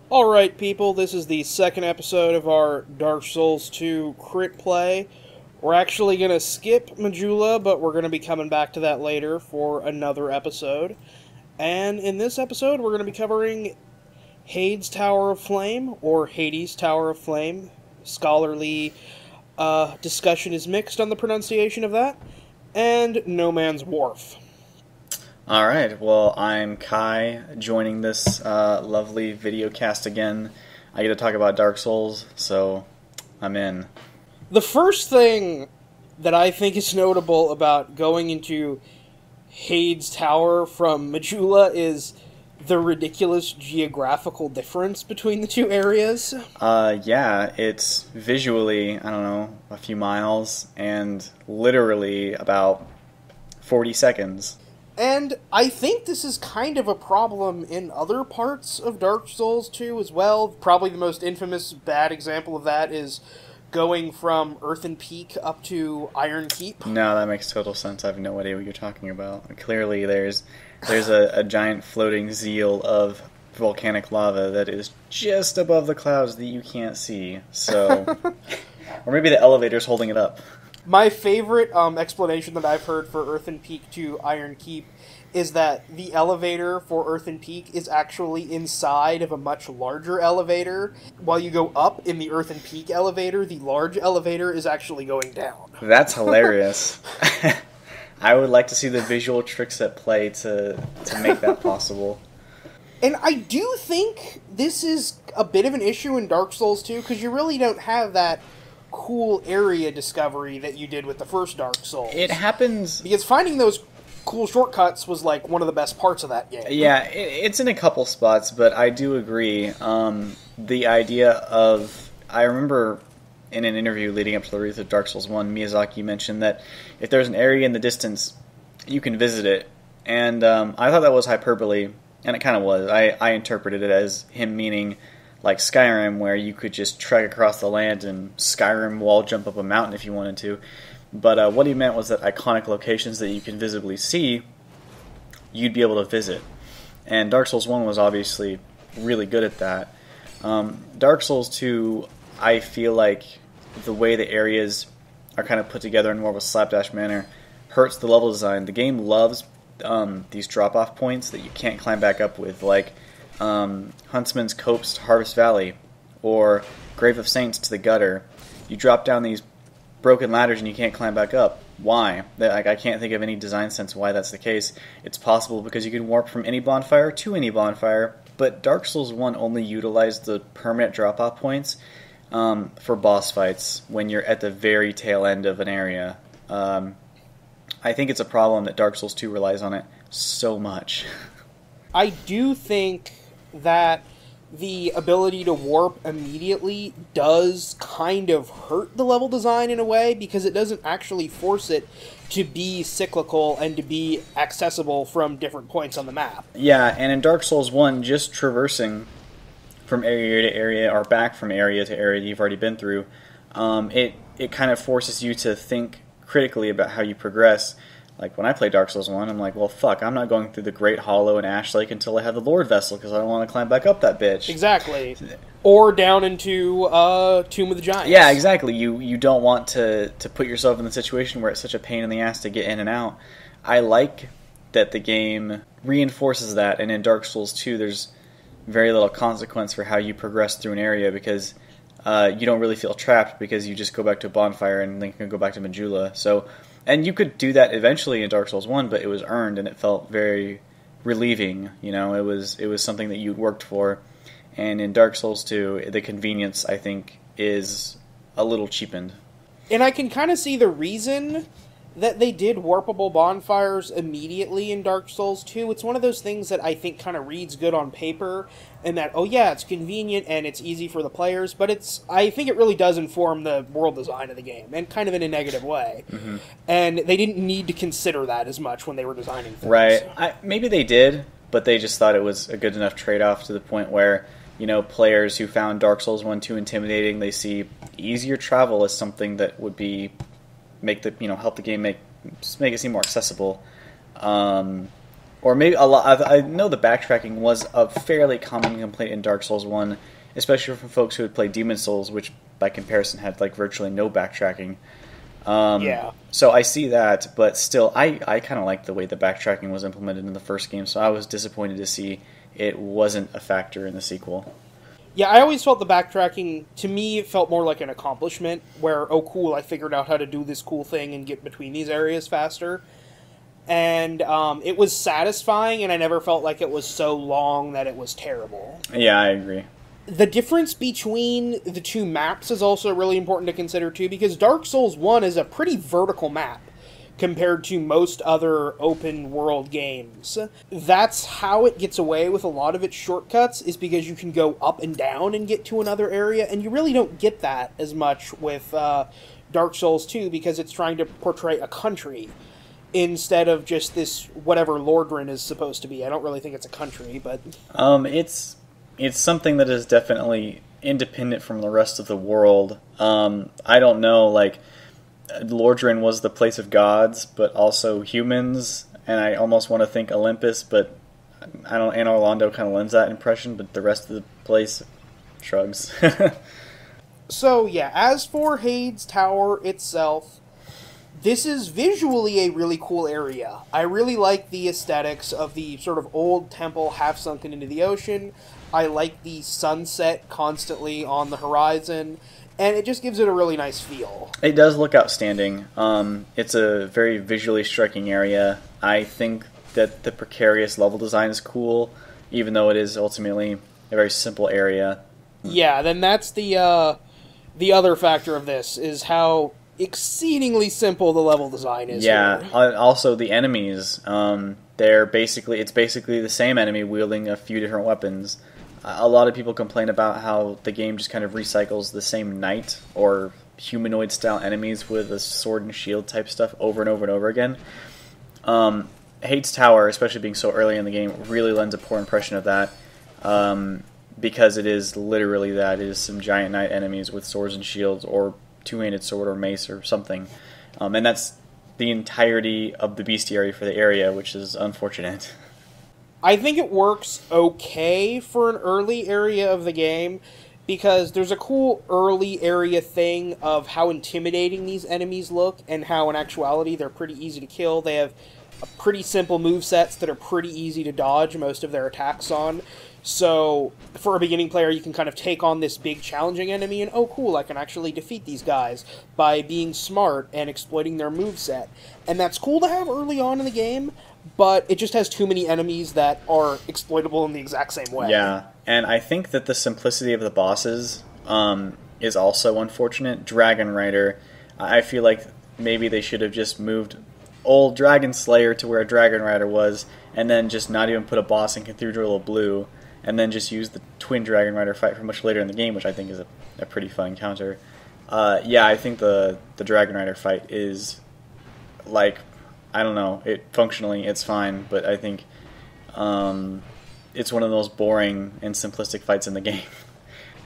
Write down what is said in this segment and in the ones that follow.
Alright, people, this is the second episode of our Dark Souls 2 crit play. We're actually going to skip Majula, but we're going to be coming back to that later for another episode. And in this episode, we're going to be covering Heide's Tower of Flame, or Hades' Tower of Flame. Scholarly discussion is mixed on the pronunciation of that. And No Man's Wharf. Alright, well, I'm Kai, joining this lovely video cast again. I get to talk about Dark Souls, so I'm in. The first thing that I think is notable about going into Heide's Tower from Majula is the ridiculous geographical difference between the two areas. Yeah, it's visually, I don't know, a few miles, and literally about 40 seconds. And I think this is kind of a problem in other parts of Dark Souls 2 as well. Probably the most infamous bad example of that is going from Earthen Peak up to Iron Keep. No, that makes total sense. I have no idea what you're talking about. Clearly there's a giant floating zeal of volcanic lava that is just above the clouds that you can't see. So, or maybe the elevator's holding it up. My favorite explanation that I've heard for Earthen Peak to Iron Keep is that the elevator for Earthen Peak is actually inside of a much larger elevator. While you go up in the Earthen Peak elevator, the large elevator is actually going down. That's hilarious. I would like to see the visual tricks at play to make that possible. And I do think this is a bit of an issue in Dark Souls 2, because you really don't have that cool area discovery that you did with the first Dark Souls. It happens... Because finding those cool shortcuts was, like, one of the best parts of that game. Yeah, it's in a couple spots, but I do agree. The idea of... I remember in an interview leading up to the release of Dark Souls 1, Miyazaki mentioned that if there's an area in the distance, you can visit it. And I thought that was hyperbole, and it kind of was. I interpreted it as him meaning... like Skyrim, where you could just trek across the land and Skyrim wall jump up a mountain if you wanted to. But what he meant was that iconic locations that you can visibly see, you'd be able to visit. And Dark Souls 1 was obviously really good at that. Dark Souls 2, I feel like the way the areas are kind of put together in more of a slapdash manner hurts the level design. The game loves these drop-off points that you can't climb back up with, like Huntsman's Copse to Harvest Valley, or Grave of Saints to the Gutter. You drop down these broken ladders and you can't climb back up. Why? I can't think of any design sense why that's the case. It's possible because you can warp from any bonfire to any bonfire, but Dark Souls 1 only utilized the permanent drop-off points for boss fights when you're at the very tail end of an area. I think it's a problem that Dark Souls 2 relies on it so much. I do think that the ability to warp immediately does kind of hurt the level design in a way, because it doesn't actually force it to be cyclical and to be accessible from different points on the map. Yeah, and in Dark Souls 1, just traversing from area to area, or back from area to area that you've already been through, it kind of forces you to think critically about how you progress. Like, when I play Dark Souls 1, I'm like, well, fuck, I'm not going through the Great Hollow and Ash Lake until I have the Lord Vessel, because I don't want to climb back up that bitch. Exactly. Or down into Tomb of the Giants. Yeah, exactly. You don't want to put yourself in the situation where it's such a pain in the ass to get in and out. I like that the game reinforces that, and in Dark Souls 2, there's very little consequence for how you progress through an area, because you don't really feel trapped, because you just go back to a bonfire and then can go back to Majula. So... and you could do that eventually in Dark Souls 1, but it was earned, and it felt very relieving. You know, it was something that you worked for. And in Dark Souls 2, the convenience, I think, is a little cheapened. And I can kind of see the reason that they did warpable bonfires immediately in Dark Souls 2. It's one of those things that I think kind of reads good on paper, and that, oh yeah, it's convenient and it's easy for the players, but I think it really does inform the world design of the game, and kind of in a negative way. Mm-hmm. And they didn't need to consider that as much when they were designing things. Right. Maybe they did, but they just thought it was a good enough trade-off to the point where, you know, players who found Dark Souls 1 too intimidating, they see easier travel as something that would be help the game make it seem more accessible, or Or maybe a lot. I know the backtracking was a fairly common complaint in Dark Souls 1, especially from folks who had played Demon Souls, which by comparison had like virtually no backtracking. Yeah. So I see that, but still, I kind of like the way the backtracking was implemented in the first game, so I was disappointed to see it wasn't a factor in the sequel. Yeah, I always felt the backtracking, to me, it felt more like an accomplishment, where, oh cool, I figured out how to do this cool thing and get between these areas faster. And it was satisfying, and I never felt like it was so long that it was terrible. Yeah, I agree. The difference between the two maps is also really important to consider, too, because Dark Souls 1 is a pretty vertical map compared to most other open-world games. That's how it gets away with a lot of its shortcuts, is because you can go up and down and get to another area, and you really don't get that as much with Dark Souls 2, because it's trying to portray a country instead of just this whatever Lordran is supposed to be. I don't really think it's a country, but... It's something that is definitely independent from the rest of the world. I don't know, like, Lordran was the place of gods, but also humans, and I almost want to think Olympus, but I don't. Anne Orlando kind of lends that impression, but the rest of the place shrugs. So, yeah, as for Heide's Tower itself, this is visually a really cool area. I really like the aesthetics of the sort of old temple half sunken into the ocean. I like the sunset constantly on the horizon, and it just gives it a really nice feel. It does look outstanding. It's a very visually striking area. I think that the precarious level design is cool, even though it is ultimately a very simple area. Yeah, then that's the other factor of this, is how exceedingly simple the level design is. Yeah, here. Also the enemies. It's basically the same enemy wielding a few different weapons. A lot of people complain about how the game just kind of recycles the same knight or humanoid-style enemies with a sword and shield type stuff over and over and over again. Heide's Tower, especially being so early in the game, really lends a poor impression of that, because it is literally that. It is some giant knight enemies with swords and shields, or two-handed sword or mace or something. And that's the entirety of the bestiary for the area, which is unfortunate. I think it works okay for an early area of the game, because there's a cool early area thing of how intimidating these enemies look, and how in actuality they're pretty easy to kill. They have pretty simple movesets that are pretty easy to dodge most of their attacks on. So, for a beginning player, you can kind of take on this big challenging enemy and, oh cool, I can actually defeat these guys by being smart and exploiting their moveset. And that's cool to have early on in the game, but it just has too many enemies that are exploitable in the exact same way. Yeah, and I think that the simplicity of the bosses is also unfortunate. Dragon Rider, I feel like maybe they should have just moved old Dragon Slayer to where Dragon Rider was, and then just not even put a boss in Cathedral Blue, and then just use the Twin Dragon Rider fight for much later in the game, which I think is a pretty fun encounter. Yeah, I think the Dragon Rider fight is, like, I don't know, functionally it's fine, but I think it's one of the most boring and simplistic fights in the game.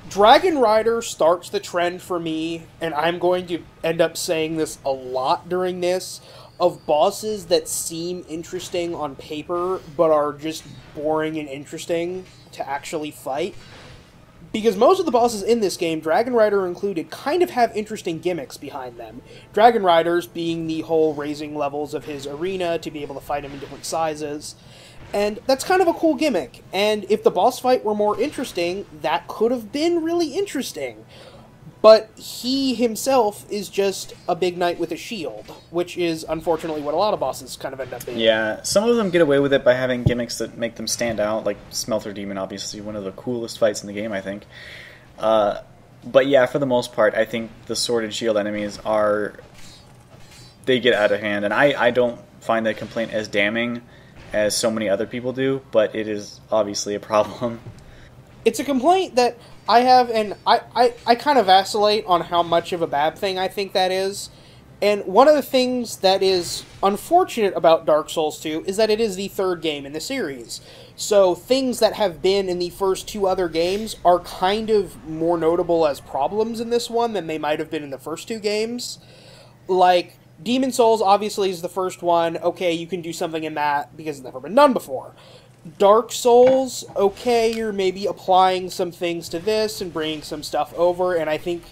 Dragon Rider starts the trend for me, and I'm going to end up saying this a lot during this, of bosses that seem interesting on paper, but are just boring and interesting to actually fight. Because most of the bosses in this game, Dragon Rider included, kind of have interesting gimmicks behind them. Dragon Rider's being the whole raising levels of his arena to be able to fight him in different sizes. And that's kind of a cool gimmick. And if the boss fight were more interesting, that could have been really interesting. But he himself is just a big knight with a shield, which is unfortunately what a lot of bosses kind of end up being. Yeah, some of them get away with it by having gimmicks that make them stand out, like Smelter Demon, obviously one of the coolest fights in the game, I think. But yeah, for the most part, I think the sword and shield enemies they get out of hand, and I don't find that complaint as damning as so many other people do, but it is obviously a problem. It's a complaint that I have, and I kind of vacillate on how much of a bad thing I think that is. And one of the things that is unfortunate about Dark Souls 2 is that it is the third game in the series. So things that have been in the first two other games are kind of more notable as problems in this one than they might have been in the first two games. Like, Demon Souls obviously is the first one. Okay, you can do something in that because it's never been done before. Dark Souls, okay, you're maybe applying some things to this and bringing some stuff over, and I think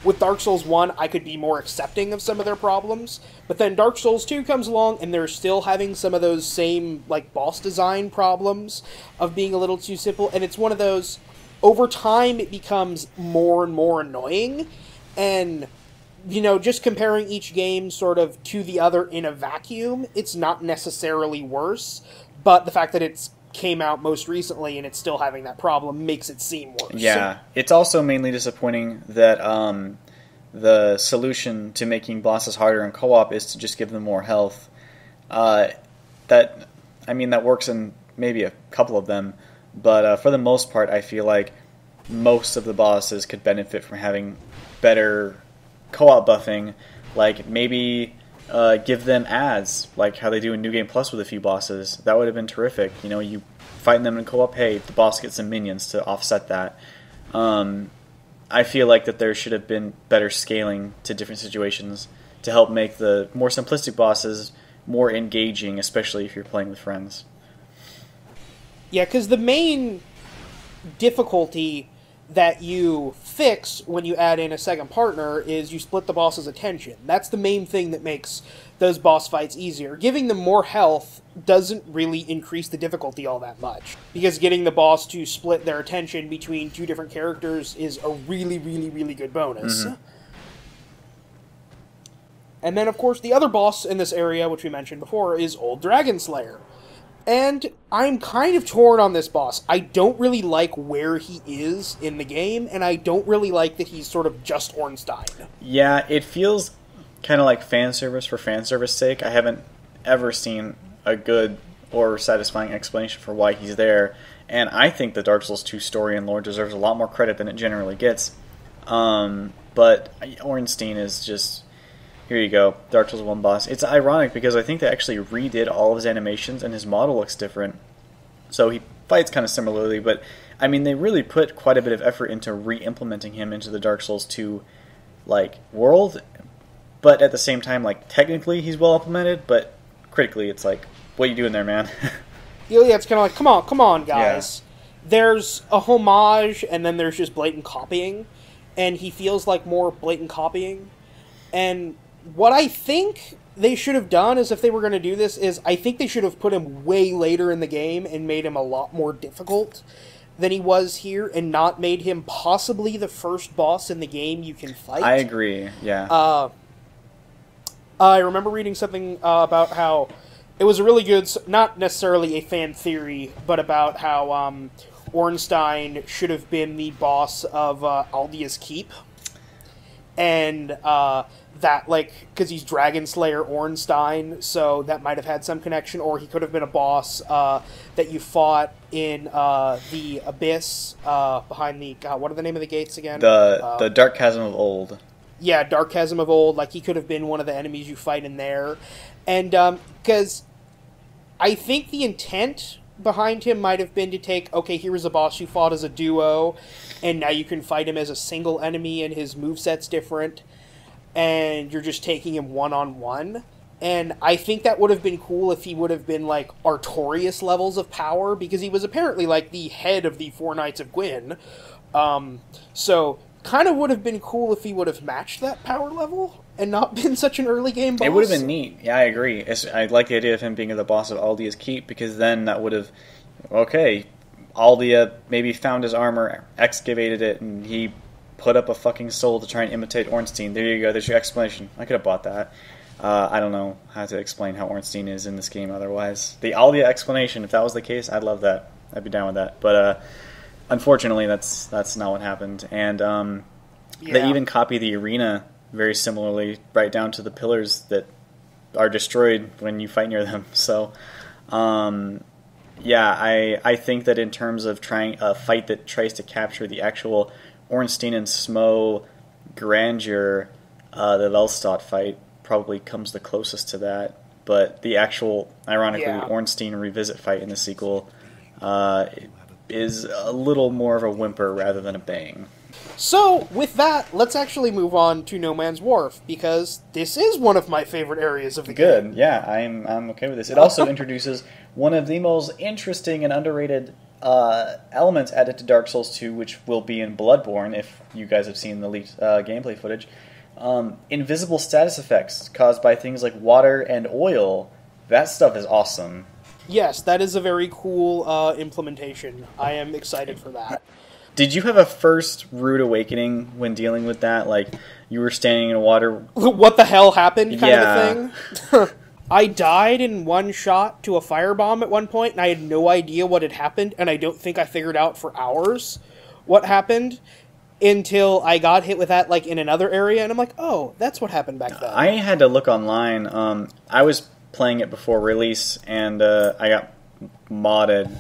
with Dark Souls 1, I could be more accepting of some of their problems. But then Dark Souls 2 comes along, and they're still having some of those same, like, boss design problems of being a little too simple. And it's one of those, over time, it becomes more and more annoying. And, you know, just comparing each game sort of to the other in a vacuum, it's not necessarily worse. But the fact that it's came out most recently and it's still having that problem makes it seem worse. Yeah, it's also mainly disappointing that the solution to making bosses harder in co-op is to just give them more health. That works in maybe a couple of them, but for the most part, I feel like most of the bosses could benefit from having better co-op buffing. Like maybe give them ads, like how they do in New Game Plus with a few bosses. That would have been terrific. You know, you fighting them in co-op, hey, the boss gets some minions to offset that. I feel like that there should have been better scaling to different situations to help make the more simplistic bosses more engaging, especially if you're playing with friends. Yeah, because the main difficulty that you fix when you add in a second partner is you split the boss's attention. That's the main thing that makes those boss fights easier. Giving them more health doesn't really increase the difficulty all that much, because getting the boss to split their attention between two different characters is a really, really, really good bonus. Mm-hmm. And then, of course, the other boss in this area, which we mentioned before, is Old Dragon Slayer. And I'm kind of torn on this boss. I don't really like where he is in the game, and I don't really like that he's sort of just Ornstein. Yeah, it feels kind of like fan service for fan service sake. I haven't ever seen a good or satisfying explanation for why he's there, and I think the Dark Souls 2 story and lore deserves a lot more credit than it generally gets. But Ornstein is just... Here you go, Dark Souls 1 boss. It's ironic because I think they actually redid all of his animations and his model looks different. So he fights kind of similarly, but I mean they really put quite a bit of effort into re-implementing him into the Dark Souls 2 like world. But at the same time, like technically he's well implemented, but critically it's like, what are you doing there, man? Yeah, it's kind of like, come on, guys. Yeah. There's a homage, and then there's just blatant copying, and he feels like more blatant copying. And what I think they should have done is, if they were going to do this, is I think they should have put him way later in the game and made him a lot more difficult than he was here, and not made him possibly the first boss in the game you can fight. I agree, yeah. I remember reading something about how it was a really good, not necessarily a fan theory, but about how Ornstein should have been the boss of Aldia's Keep. And that, like, because he's Dragon Slayer Ornstein, so that might have had some connection, or he could have been a boss that you fought in the Abyss behind the... God, what are the name of the gates again? The Dark Chasm of Old. Yeah, Dark Chasm of Old. Like, he could have been one of the enemies you fight in there. And, because I think the intent behind him might have been to take, okay, here was a boss you fought as a duo, and now you can fight him as a single enemy, and his moveset's different, and you're just taking him one-on-one. And I think that would have been cool if he would have been, like, Artorias levels of power, because he was apparently, like, the head of the Four Knights of Gwyn. So, kind of would have been cool if he would have matched that power level, and not been such an early game boss. It would have been neat. Yeah, I agree. I like the idea of him being the boss of Aldia's Keep, because then that would have... Okay, Aldia maybe found his armor, excavated it, and he put up a fucking soul to try and imitate Ornstein. There you go, there's your explanation. I could have bought that. I don't know how to explain how Ornstein is in this game otherwise. The Aldia explanation, if that was the case, I'd love that. I'd be down with that. But unfortunately, that's not what happened. And they even copy the arena very similarly, right down to the pillars that are destroyed when you fight near them. So, yeah, I think that in terms of trying a fight that tries to capture the actual Ornstein and Smo grandeur, the Velstadt fight probably comes the closest to that. But the actual, ironically, Ornstein revisit fight in the sequel is a little more of a whimper rather than a bang. So, with that, let's actually move on to No Man's Wharf, because this is one of my favorite areas of the game. Good, yeah, I'm okay with this. It also introduces one of the most interesting and underrated elements added to Dark Souls 2, which will be in Bloodborne, if you guys have seen the leaked gameplay footage. Invisible status effects caused by things like water and oil. That stuff is awesome. Yes, that is a very cool implementation. I am excited for that. Did you have a first rude awakening when dealing with that? Like, you were standing in water... What the hell happened kind Yeah. of a thing? I died in one shot to a firebomb at one point, and I had no idea what had happened, and I don't think I figured out for hours what happened until I got hit with that, like, in another area, and I'm like, oh, that's what happened back then. I had to look online. I was playing it before release, and I got modded,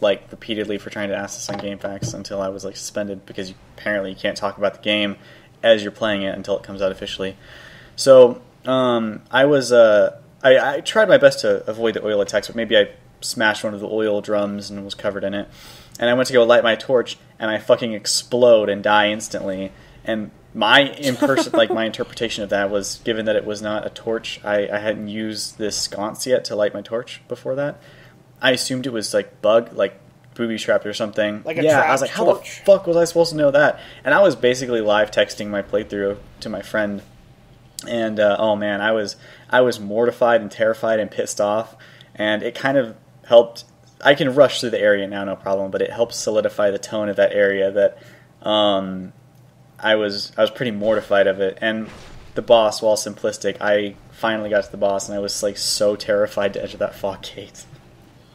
like, repeatedly for trying to ask this on GameFAQs until I was, like, suspended, because apparently you can't talk about the game as you're playing it until it comes out officially. So, I tried my best to avoid the oil attacks, but maybe I smashed one of the oil drums and was covered in it. And I went to go light my torch, and I fucking explode and die instantly. And my interpretation of that was, given that it was not a torch, I hadn't used this sconce yet to light my torch before that. I assumed it was like booby trapped or something. Like a trapped I was like, how torch? the fuck was I supposed to know that? And I was basically live texting my playthrough to my friend. And oh man, I was mortified and terrified and pissed off, and it kind of helped. I can rush through the area now, no problem, but it helps solidify the tone of that area. That I was pretty mortified of it, and the boss, while simplistic, I finally got to the boss, and I was like so terrified to enter that fog gate.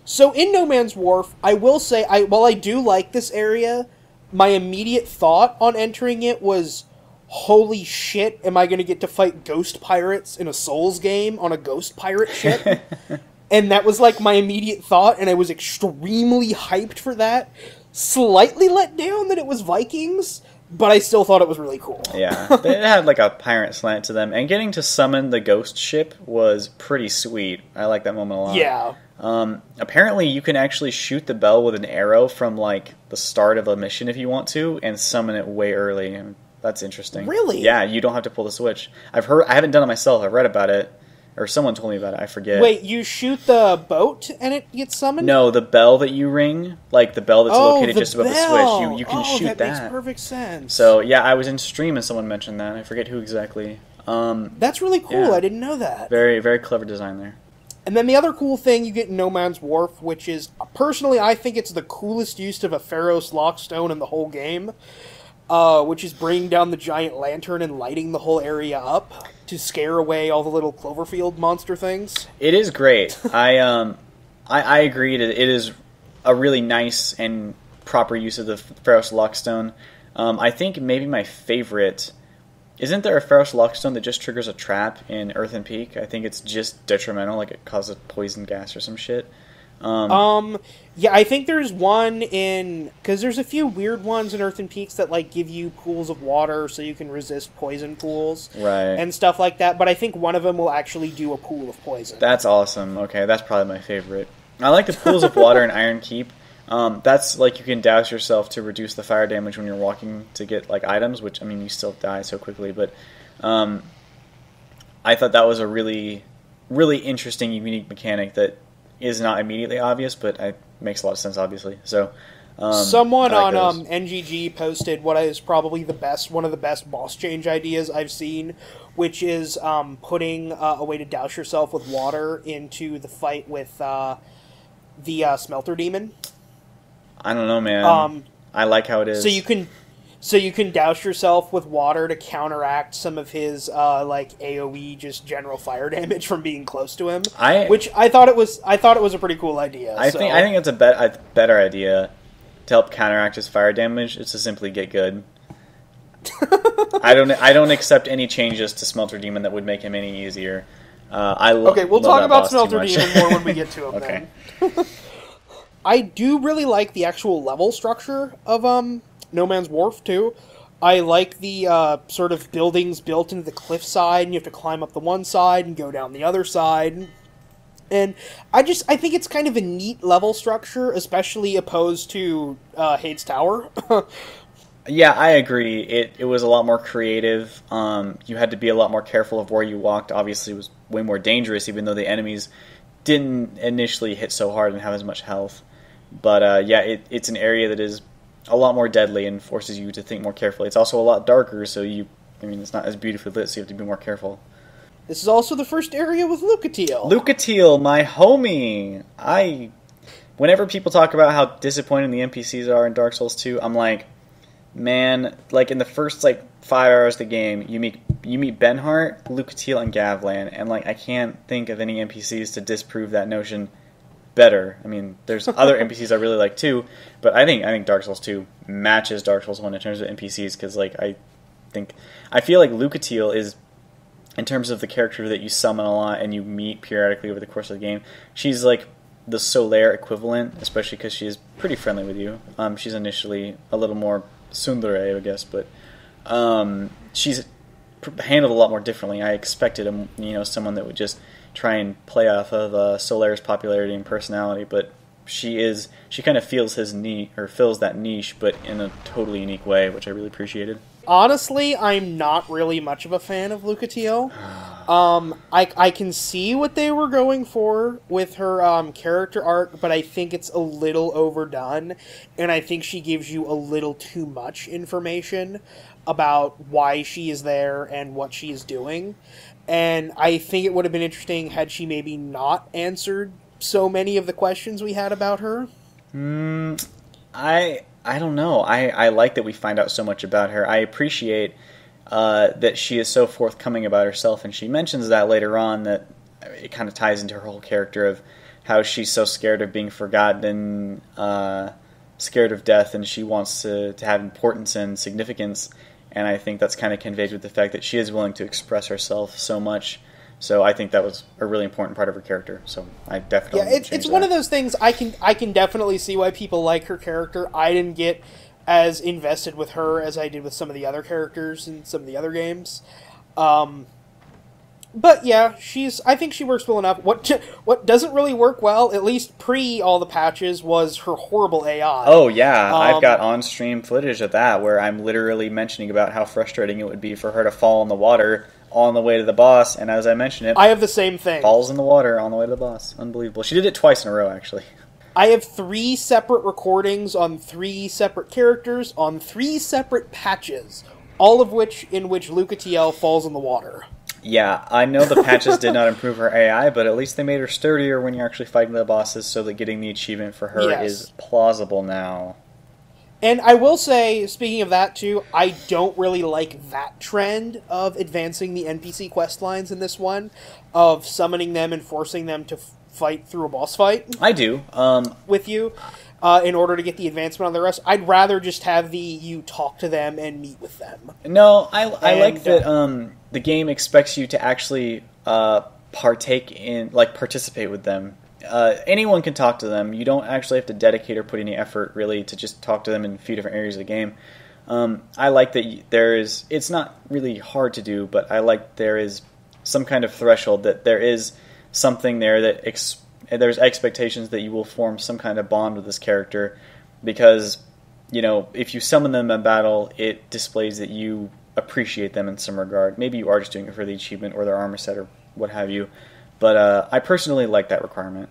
So in No Man's Wharf, I will say, while I do like this area, my immediate thought on entering it was, holy shit, am I going to get to fight ghost pirates in a Souls game on a ghost pirate ship? And that was like my immediate thought, and I was extremely hyped for that. Slightly let down that it was Vikings, but I still thought it was really cool. Yeah, it had like a pirate slant to them, and getting to summon the ghost ship was pretty sweet. I like that moment a lot. Yeah. Apparently you can actually shoot the bell with an arrow from like the start of a mission if you want to, and summon it way early. And that's interesting. Really? Yeah, you don't have to pull the switch. I haven't done it myself. I've read about it, or someone told me about it. I forget. Wait, you shoot the boat and it gets summoned? No, the bell that you ring, like the bell that's located just above the switch. You can shoot that. That makes perfect sense. So yeah, I was in stream and someone mentioned that. I forget who exactly. That's really cool. Yeah. I didn't know that. Very, very clever design there. And then the other cool thing you get in No Man's Wharf, which is, personally, I think it's the coolest use of a Pharaoh's Lockstone in the whole game, which is bringing down the giant lantern and lighting the whole area up to scare away all the little Cloverfield monster things. It is great. I agree. It is a really nice and proper use of the Pharaoh's Lockstone. I think maybe my favorite... Isn't there a Pharaoh's Lockstone that just triggers a trap in Earthen Peak? I think it's just detrimental, like it causes poison gas or some shit. Yeah, I think there's one in... Because there's a few weird ones in Earthen Peaks that, like, give you pools of water so you can resist poison pools. Right. And stuff like that, but I think one of them will actually do a pool of poison. That's awesome. Okay, that's probably my favorite. I like the pools of water in Iron Keep. That's like you can douse yourself to reduce the fire damage when you're walking to get like items, which, I mean, you still die so quickly, but I thought that was a really, really interesting, unique mechanic that is not immediately obvious, but it makes a lot of sense, obviously. So someone like on NGG posted what is probably one of the best boss change ideas I've seen, which is putting a way to douse yourself with water into the fight with the Smelter Demon. I don't know, man. I like how it is. So you can douse yourself with water to counteract some of his like AOE just general fire damage from being close to him. Which I thought it was a pretty cool idea. I think it's a better idea to help counteract his fire damage is to simply get good. I don't accept any changes to Smelter Demon that would make him any easier. Okay, we'll talk about Smelter Demon more when we get to him. Okay. Then. I do really like the actual level structure of No Man's Wharf, too. I like the sort of buildings built into the cliffside, and you have to climb up the one side and go down the other side. And I think it's kind of a neat level structure, especially opposed to Heide's Tower. Yeah, I agree. It was a lot more creative. You had to be a lot more careful of where you walked. Obviously, it was way more dangerous, even though the enemies didn't initially hit so hard and have as much health. But yeah, it's an area that is a lot more deadly and forces you to think more carefully. It's also a lot darker, so it's not as beautifully lit, so you have to be more careful. This is also the first area with Lucatiel. Lucatiel, my homie! Whenever people talk about how disappointing the NPCs are in Dark Souls 2, I'm like, man, like in the first 5 hours of the game, you meet Benhart, Lucatiel, and Gavlan, and I can't think of any NPCs to disprove that notion better. I mean, there's other NPCs I really like too, but I think Dark Souls 2 matches Dark Souls 1 in terms of NPCs, because I feel like Lucatiel is, in terms of the character that you summon a lot and you meet periodically over the course of the game, she's like the Solaire equivalent, especially because she is pretty friendly with you. She's initially a little more tsundere, I guess, but she's handled a lot more differently. I expected someone that would just try and play off of Solaire's popularity and personality, but she kind of fills that niche, but in a totally unique way, which I really appreciated. Honestly, I'm not really much of a fan of Lucatiel. I can see what they were going for with her character arc, but I think it's a little overdone, and I think she gives you a little too much information about why she is there and what she is doing. And I think it would have been interesting had she maybe not answered so many of the questions we had about her. I don't know. I like that we find out so much about her. I appreciate that she is so forthcoming about herself, and she mentions that later on, that it kind of ties into her whole character of how she's so scared of being forgotten, scared of death, and she wants to have importance and significance. And I think that's kind of conveyed with the fact that she is willing to express herself so much. So I think that was a really important part of her character. So I definitely it's one of those things. I can definitely see why people like her character. I didn't get as invested with her as I did with some of the other characters in some of the other games. But yeah, I think she works well enough. What doesn't really work well, at least pre all the patches, was her horrible AI. Oh yeah, I've got on-stream footage of that where I'm literally mentioning about how frustrating it would be for her to fall in the water on the way to the boss, and as I mentioned it, I have the same thing. Falls in the water on the way to the boss. Unbelievable. She did it twice in a row, actually. I have 3 separate recordings on 3 separate characters on 3 separate patches, all of which Lucatiel falls in the water. Yeah, I know the patches did not improve her AI, but at least they made her sturdier when you're actually fighting the bosses, so that getting the achievement for her is plausible now. And I will say, speaking of that too, I don't really like that trend of advancing the NPC quest lines in this one, of summoning them and forcing them to fight through a boss fight. I do. With you, in order to get the advancement on the rest. I'd rather just have you talk to them and meet with them. No, I like that the game expects you to actually participate with them. Anyone can talk to them. You don't actually have to dedicate or put any effort, really, to just talk to them in a few different areas of the game. I like that it's not really hard to do, but I like there is some kind of threshold, that there is something there that there's expectations that you will form some kind of bond with this character, because, if you summon them in battle, it displays that you appreciate them in some regard. Maybe you are just doing it for the achievement or their armor set or what have you. But I personally like that requirement.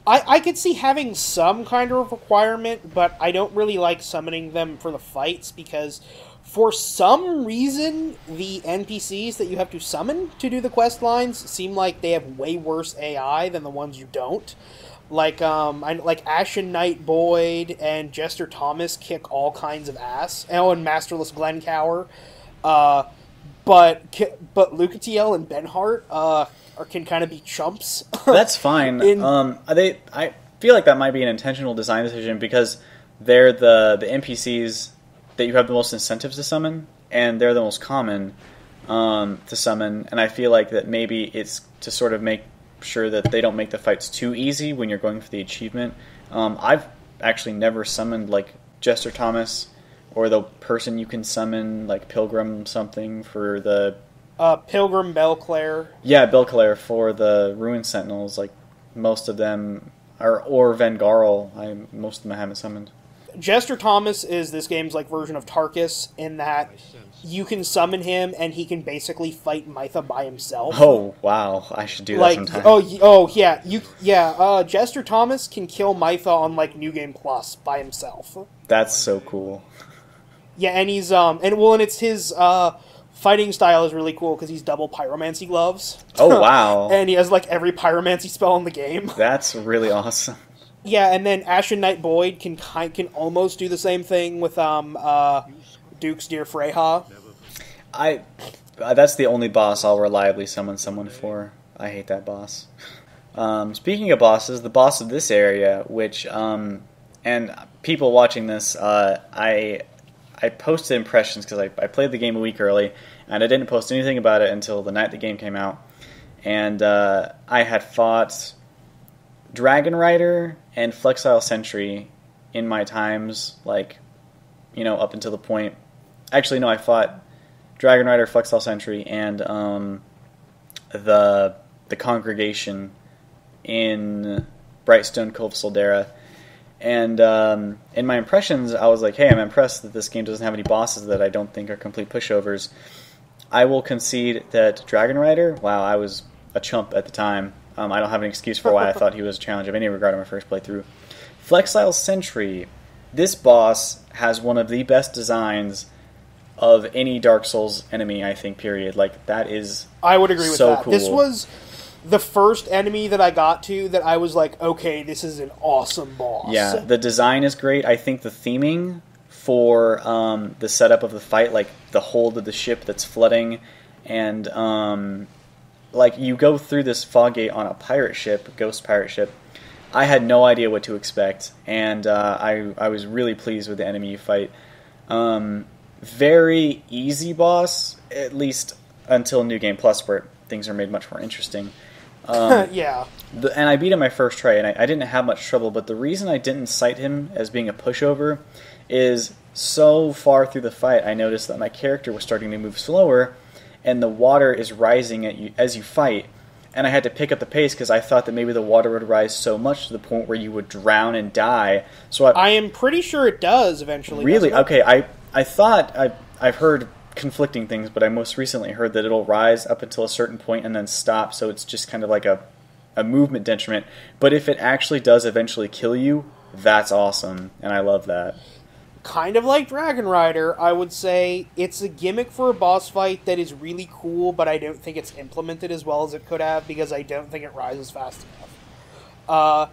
I could see having some kind of requirement, but I don't really like summoning them for the fights, because for some reason the NPCs that you have to summon to do the quest lines seem like they have way worse AI than the ones you don't. Like Ashen Knight Boyd and Jester Thomas kick all kinds of ass. Oh, and Masterless Glencower. But Lucatiel and Benhart can kind of be chumps. That's fine. I feel like that might be an intentional design decision, because they're the NPCs that you have the most incentives to summon, and they're the most common to summon. And I feel like that maybe it's to sort of make sure that they don't make the fights too easy when you're going for the achievement. I've actually never summoned Jester Thomas, or the person you can summon, Pilgrim something for the... Pilgrim Belclair. Yeah, Belclair for the Ruin Sentinels. Most of them are... Or Vengarl. Most of them I haven't summoned. Jester Thomas is this game's like version of Tarkus in that you can summon him and he can basically fight Mytha by himself. Oh wow, I should do that sometime. Yeah, Jester Thomas can kill Mytha on like New Game Plus by himself. That's so cool. Yeah, and he's and it's his fighting style is really cool because he's double pyromancy gloves. Oh wow! And he has like every pyromancy spell in the game. That's really awesome. Yeah, and then Ashen Knight Boyd can almost do the same thing with Duke's Dear Freyha. That's the only boss I'll reliably summon someone for. I hate that boss. Speaking of bosses, the boss of this area, which and people watching this, I posted impressions because I played the game a week early, and I didn't post anything about it until the night the game came out. And I had fought Dragon Rider and Flexile Sentry in my times, like, up until the point. Actually, no, I fought Dragon Rider, Flexile Sentry, and the Congregation in Brightstone Cove Soldera. And in my impressions, I was like, hey, I'm impressed that this game doesn't have any bosses that I don't think are complete pushovers. I will concede that Dragon Rider, wow, I was a chump at the time. I don't have an excuse for why I thought he was a challenge of any regard in my first playthrough. Flexile Sentry, this boss has one of the best designs of any Dark Souls enemy, I think, period. Like, that is I would agree with so that. cool. This was the first enemy that I got to that I was like, okay, this is an awesome boss. Yeah, the design is great. I think the theming for the setup of the fight, like the hold of the ship that's flooding, and like you go through this fog gate on a pirate ship, ghost pirate ship. I had no idea what to expect, and I was really pleased with the enemy you fight. Very easy boss, at least until New Game Plus, where things are made much more interesting. Yeah. And I beat him my first try, and I didn't have much trouble, but the reason I didn't cite him as being a pushover is so far through the fight I noticed that my character was starting to move slower, and the water is rising at you as you fight, and I had to pick up the pace because I thought that maybe the water would rise so much to the point where you would drown and die. So I am pretty sure it does eventually. Really? Okay, I thought I've heard conflicting things, but I most recently heard that it'll rise up until a certain point and then stop, so it's just kind of like a movement detriment. But if it actually does eventually kill you, that's awesome, and I love that. Kind of like Dragon Rider, I would say it's a gimmick for a boss fight that is really cool, but I don't think it's implemented as well as it could have because I don't think it rises fast enough.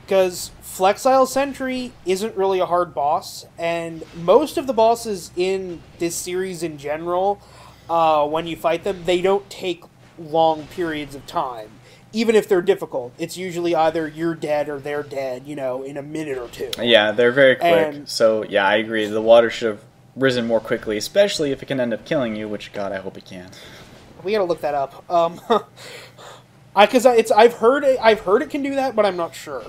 Because Flexile Sentry isn't really a hard boss, and most of the bosses in this series in general, when you fight them, they don't take long periods of time. Even if they're difficult, it's usually either you're dead or they're dead, in a minute or two. Yeah, they're very quick. So, yeah, I agree. The water should have risen more quickly, especially if it can end up killing you, which, God, I hope it can. We gotta look that up. Because I've heard it can do that, but I'm not sure.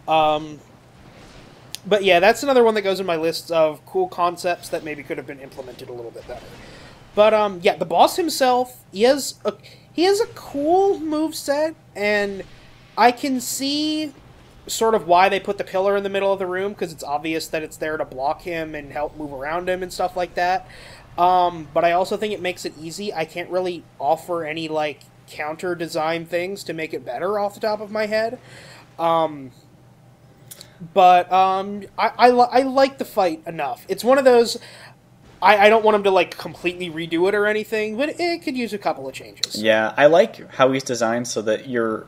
But yeah, that's another one that goes in my list of cool concepts that maybe could have been implemented a little bit better. But yeah, the boss himself, he has a cool moveset, and I can see sort of why they put the pillar in the middle of the room, because it's obvious that it's there to block him and help move around him and stuff like that. But I also think it makes it easy. I can't really offer any, like, counter design things to make it better off the top of my head. But I like the fight enough. It's one of those... I don't want him to, like, completely redo it or anything, but it could use a couple of changes. Yeah, I like how he's designed so that you're...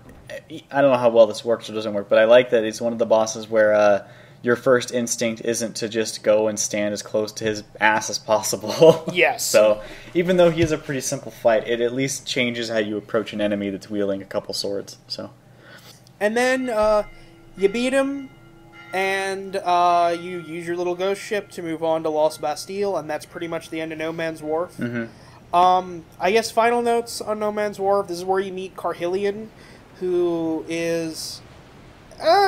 I don't know how well this works or doesn't work, but I like that it's one of the bosses where your first instinct isn't to just go and stand as close to his ass as possible. Yes. So, even though he is a pretty simple fight, it at least changes how you approach an enemy that's wielding a couple swords. So. And then you beat him, and you use your little ghost ship to move on to Lost Bastille, and that's pretty much the end of No Man's Wharf. Mm-hmm. I guess final notes on No Man's Wharf. This is where you meet Carhillion, who is...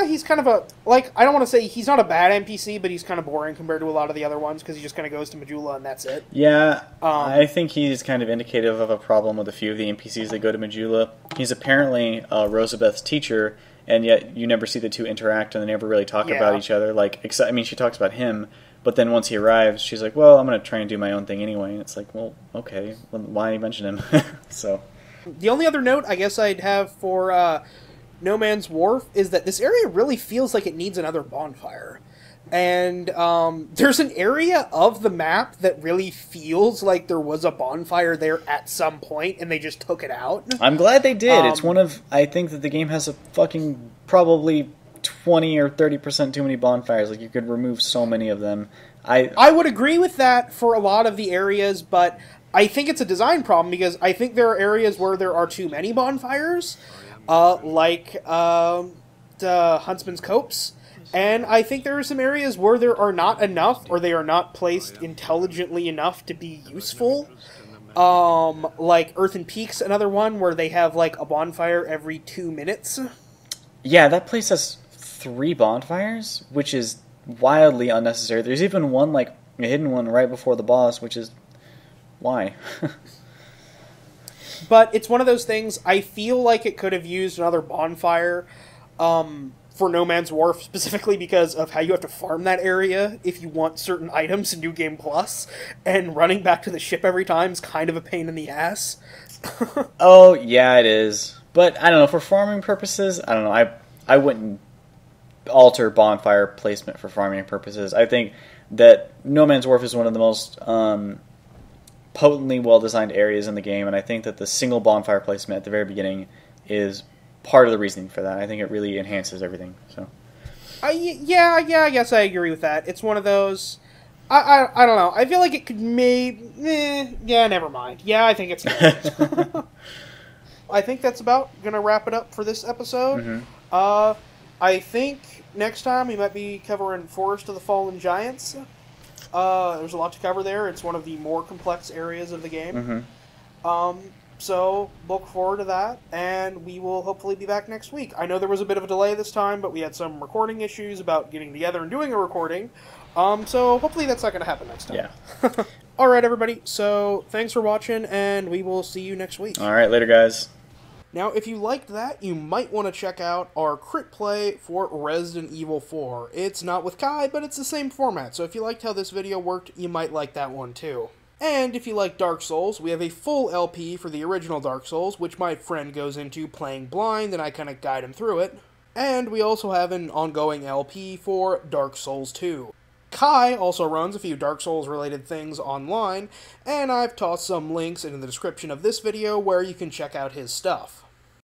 he's kind of a... Like, I don't want to say he's not a bad NPC, but he's kind of boring compared to a lot of the other ones, because he just kind of goes to Majula and that's it. Yeah, I think he's kind of indicative of a problem with a few of the NPCs that go to Majula. He's apparently Rosabeth's teacher, and yet you never see the two interact, and they never really talk about each other. Like, I mean, she talks about him, but then once he arrives, she's like, well, I'm going to try and do my own thing anyway. And it's like, well, okay, why mention him? So, the only other note I guess I'd have for No Man's Wharf is that this area really feels like it needs another bonfire. And there's an area of the map that really feels like there was a bonfire there at some point, and they just took it out. I'm glad they did. It's one of... I think that the game has a fucking probably 20 or 30% too many bonfires. Like, you could remove so many of them. I would agree with that for a lot of the areas, but I think it's a design problem, because I think there are areas where there are too many bonfires, like Huntsman's Copse. And I think there are some areas where there are not enough, or they are not placed intelligently enough to be useful. Like Earthen Peak's another one where they have like a bonfire every 2 minutes. Yeah, that place has 3 bonfires, which is wildly unnecessary. There's even one, like, a hidden one right before the boss, which is... why? But it's one of those things, I feel like it could have used another bonfire, for No Man's Wharf, specifically because of how you have to farm that area if you want certain items in New Game Plus, and running back to the ship every time is kind of a pain in the ass. Oh, yeah, it is. But, I don't know, for farming purposes, I don't know, I wouldn't alter bonfire placement for farming purposes. I think that No Man's Wharf is one of the most potently well-designed areas in the game, and I think that the single bonfire placement at the very beginning is part of the reasoning for that. I think it really enhances everything. So, yeah, I guess I agree with that. It's one of those. I don't know. I feel like it could yeah, never mind. Yeah, I think it's. I think that's about gonna wrap it up for this episode. Mm-hmm. I think next time we might be covering Forest of the Fallen Giants. There's a lot to cover there. It's one of the more complex areas of the game. Mm-hmm. So look forward to that, and we will hopefully be back next week. I know there was a bit of a delay this time, but we had some recording issues about getting together and doing a recording. So hopefully that's not going to happen next time. Yeah. All right, everybody. So thanks for watching, and we will see you next week. All right, later, guys. Now, if you liked that, you might want to check out our crit play for Resident Evil 4. It's not with Kai, but it's the same format, so if you liked how this video worked, you might like that one too. And if you like Dark Souls, we have a full LP for the original Dark Souls, which my friend goes into playing blind, and I kind of guide him through it. And we also have an ongoing LP for Dark Souls 2. Kai also runs a few Dark Souls related things online, and I've tossed some links in the description of this video where you can check out his stuff.